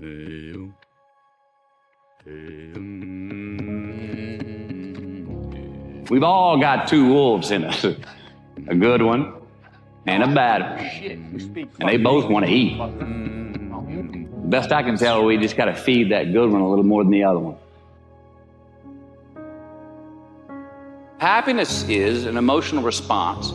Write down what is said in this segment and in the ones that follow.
We've all got two wolves in us, a good one and a bad one, and they both want to eat. Best I can tell, we just got to feed that good one a little more than the other one. Happiness is an emotional response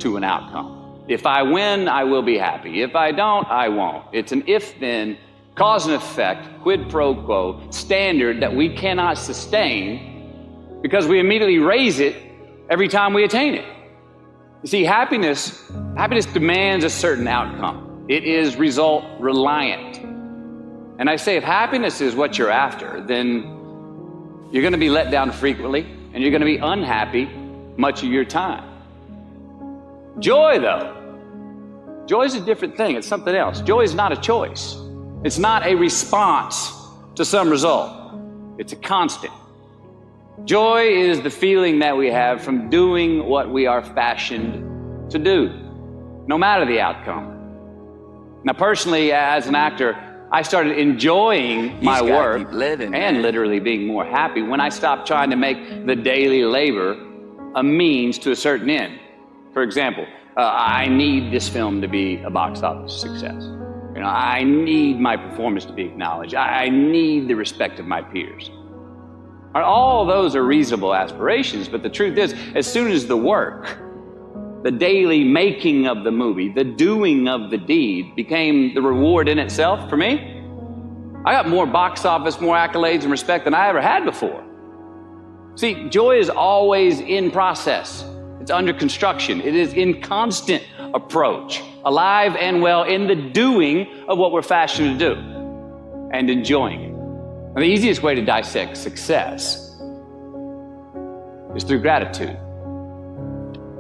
to an outcome. If I win, I will be happy. If I don't, I won't. It's an if-then, cause and effect, quid pro quo standard that we cannot sustain because we immediately raise it every time we attain it. You see, happiness demands a certain outcome. It is result reliant. And I say, if happiness is what you're after, then you're going to be let down frequently, and you're going to be unhappy much of your time. Joy, though, joy is a different thing. It's something else. Joy is not a choice. It's not a response to some result. It's a constant. Joy is the feeling that we have from doing what we are fashioned to do, no matter the outcome. Now, personally, as an actor, I started enjoying my work and literally being more happy when I stopped trying to make the daily labor a means to a certain end. For example, I need this film to be a box office success. I need my performance to be acknowledged. I need the respect of my peers. All those are reasonable aspirations, but the truth is, as soon as the work, the daily making of the movie, the doing of the deed became the reward in itself for me, I got more box office, more accolades and respect than I ever had before. See, joy is always in process. It's under construction. It is in constant approach, alive and well in the doing of what we're fashioned to do and enjoying it. Now, the easiest way to dissect success is through gratitude.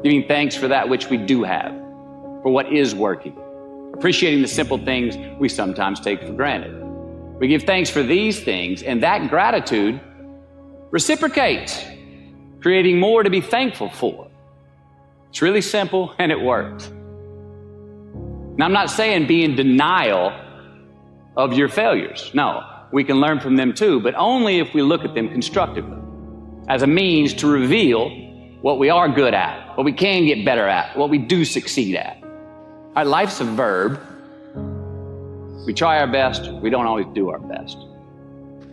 Giving thanks for that which we do have, for what is working. Appreciating the simple things we sometimes take for granted. We give thanks for these things, and that gratitude reciprocates, creating more to be thankful for. It's really simple, and it works. Now, I'm not saying be in denial of your failures. No, we can learn from them too, but only if we look at them constructively, as a means to reveal what we are good at, what we can get better at, what we do succeed at. All right, life's a verb. We try our best, we don't always do our best.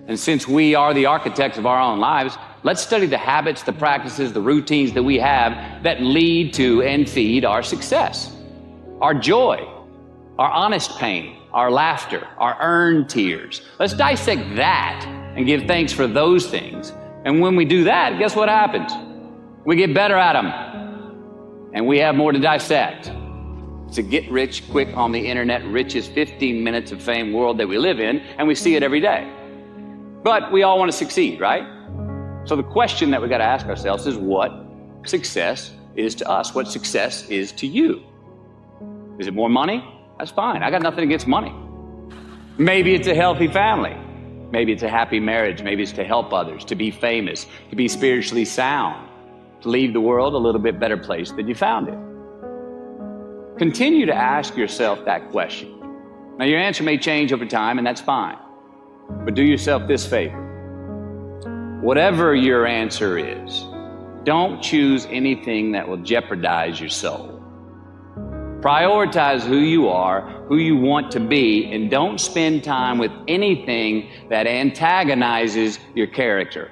And since we are the architects of our own lives, let's study the habits, the practices, the routines that we have that lead to and feed our success, our joy, our honest pain, our laughter, our earned tears. Let's dissect that and give thanks for those things. And when we do that, guess what happens? We get better at them, and we have more to dissect. It's a get rich quick on the internet, richest 15 minutes of fame world that we live in, and we see it every day. But we all want to succeed, right? So the question that we got to ask ourselves is what success is to us, what success is to you. Is it more money? That's fine. I got nothing against money. Maybe it's a healthy family. Maybe it's a happy marriage. Maybe it's to help others, to be famous, to be spiritually sound, to leave the world a little bit better place than you found it. Continue to ask yourself that question. Now, your answer may change over time, and that's fine. But do yourself this favor. Whatever your answer is, don't choose anything that will jeopardize your soul. Prioritize who you are, who you want to be, and don't spend time with anything that antagonizes your character.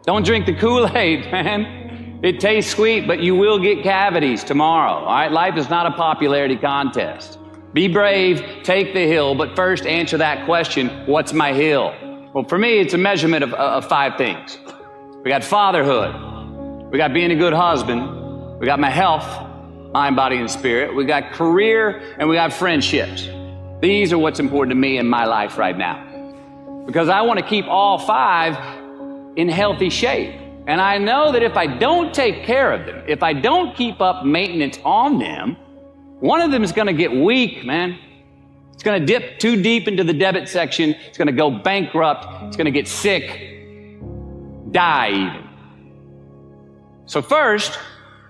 Don't drink the Kool-Aid, man. It tastes sweet, but you will get cavities tomorrow, all right? Life is not a popularity contest. Be brave, take the hill, but first answer that question, what's my hill? Well, for me, it's a measurement of 5 things. We got fatherhood. We got being a good husband. We got my health, mind, body, and spirit. We got career, and we got friendships. These are what's important to me in my life right now. Because I want to keep all 5 in healthy shape. And I know that if I don't take care of them, if I don't keep up maintenance on them, one of them is going to get weak, man. It's going to dip too deep into the debit section. It's going to go bankrupt. It's going to get sick, die even. So first,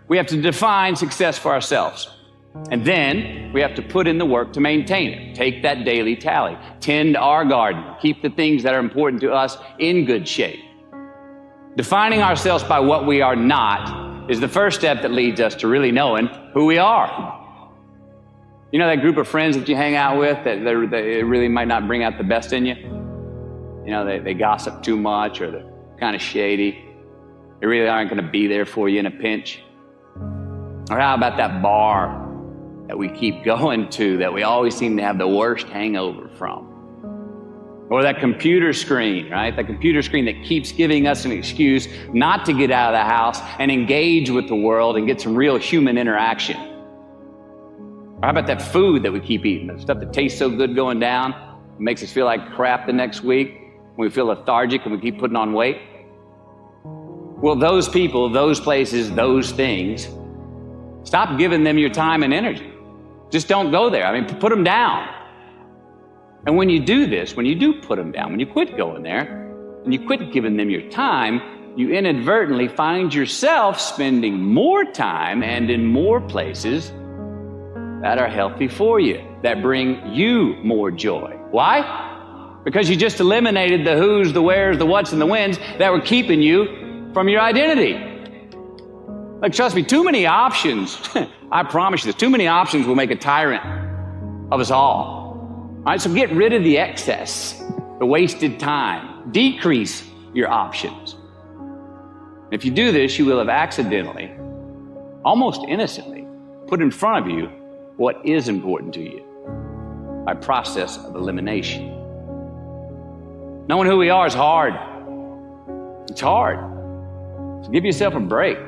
we have to define success for ourselves. And then we have to put in the work to maintain it. Take that daily tally. Tend our garden. Keep the things that are important to us in good shape. Defining ourselves by what we are not is the first step that leads us to really knowing who we are. You know that group of friends that you hang out with that they really might not bring out the best in you? You know, they gossip too much, or they're kind of shady. They really aren't going to be there for you in a pinch. Or how about that bar that we keep going to that we always seem to have the worst hangover from? Or that computer screen, right? That computer screen that keeps giving us an excuse not to get out of the house and engage with the world and get some real human interaction. Or how about that food that we keep eating, the stuff that tastes so good going down, makes us feel like crap the next week, when we feel lethargic and we keep putting on weight? Well, those people, those places, those things, stop giving them your time and energy. Just don't go there. I mean, put them down. And when you do this, when you do put them down, when you quit going there, and you quit giving them your time, you inadvertently find yourself spending more time and in more places that are healthy for you, that bring you more joy. Why? Because you just eliminated the who's, the where's, the what's, and the when's that were keeping you from your identity. Like, trust me, too many options, I promise you this, too many options will make a tyrant of us all. All right, so get rid of the excess, the wasted time. Decrease your options. If you do this, you will have accidentally, almost innocently, put in front of you what is important to you by process of elimination. Knowing who we are is hard. It's hard. So give yourself a break.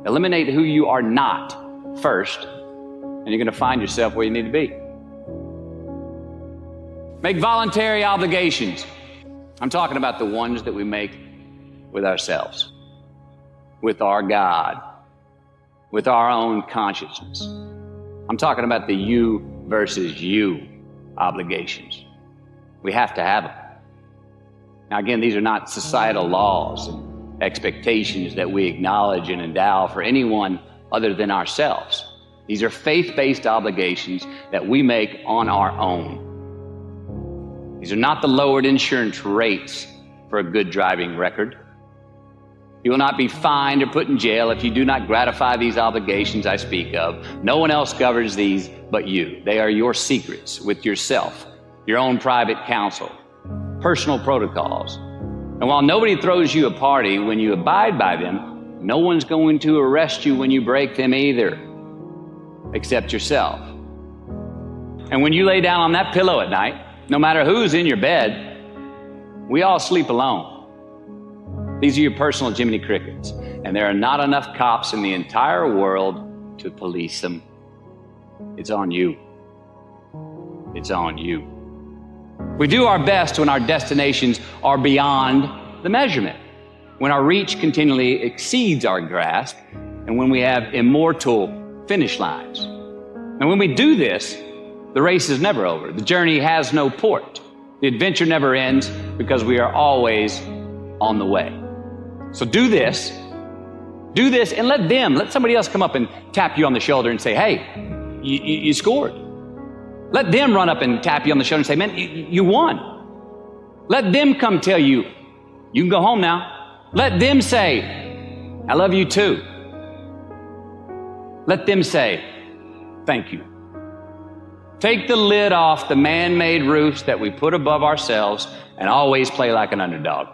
Eliminate who you are not first, and you're going to find yourself where you need to be. Make voluntary obligations. I'm talking about the ones that we make with ourselves, with our God, with our own consciousness. I'm talking about the you versus you obligations. We have to have them. Now, again, these are not societal laws and expectations that we acknowledge and endow for anyone other than ourselves. These are faith-based obligations that we make on our own. These are not the lowered insurance rates for a good driving record. You will not be fined or put in jail if you do not gratify these obligations I speak of. No one else governs these but you. They are your secrets with yourself, your own private counsel, personal protocols. And while nobody throws you a party when you abide by them, no one's going to arrest you when you break them either, except yourself. And when you lay down on that pillow at night, no matter who's in your bed, we all sleep alone. These are your personal Jiminy Crickets, and there are not enough cops in the entire world to police them. It's on you. It's on you. We do our best when our destinations are beyond the measurement, when our reach continually exceeds our grasp, and when we have immortal finish lines. And when we do this, the race is never over. The journey has no port. The adventure never ends because we are always on the way. So do this, and let somebody else come up and tap you on the shoulder and say, hey, you scored. Let them run up and tap you on the shoulder and say, man, you won. Let them come tell you, you can go home now. Let them say, I love you too. Let them say, thank you. Take the lid off the man-made roofs that we put above ourselves and always play like an underdog.